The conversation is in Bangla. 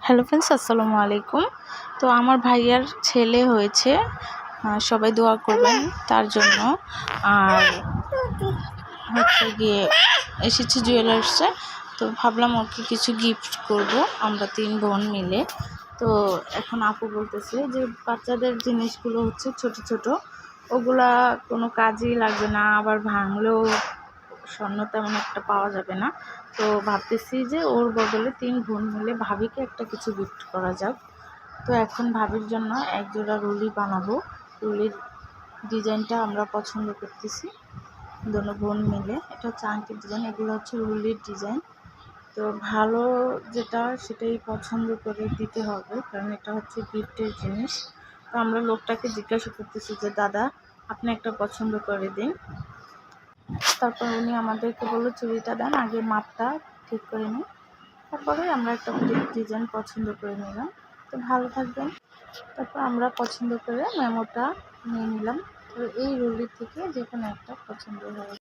হ্যালো ফ্রেন্ডস, আসসালামু আলাইকুম। তো আমার ভাইয়ার ছেলে হয়েছে, সবাই দোয়া করবেন তার জন্য। আর হচ্ছে গিয়ে এসেছি জুয়েলার্সে, তো ভাবলাম ওকে কিছু গিফট করব আমরা 3 বোন মিলে। তো এখন আপু বলতেছে যে বাচ্চাদের জিনিসগুলো হচ্ছে ছোট ছোট, ওগুলা কোনো কাজেই লাগবে না, আবার ভাঙলেও স্বর্ণ তেমন একটা পাওয়া যাবে না। তো ভাবতেছি যে ওর বদলে 3 বোন মিলে ভাবিকে একটা কিছু গিফট করা যাক। তো এখন ভাবির জন্য এক জোড়া রুলি বানাবো। রুলির ডিজাইনটা আমরা পছন্দ করতেছি দোনো বোন মিলে। এটা হচ্ছে আংটির ডিজাইন, এগুলো হচ্ছে রুলির ডিজাইন। তো ভালো যেটা সেটাই পছন্দ করে দিতে হবে, কারণ এটা হচ্ছে গিফটের জিনিস। তো আমরা লোকটাকে জিজ্ঞাসা করতেছি যে দাদা আপনি একটা পছন্দ করে দিন। তারপর উনি আমাদেরকে বললো চুড়িটা দেন, আগে মাপটা ঠিক করে নিই, তারপরে আমরা একটা ডিজাইন পছন্দ করে নিলাম। তো ভালো থাকবেন। তারপর আমরা পছন্দ করে মেমোটা নিয়ে নিলাম। তো এই রুলির থেকে যে কোনো একটা পছন্দ হবে।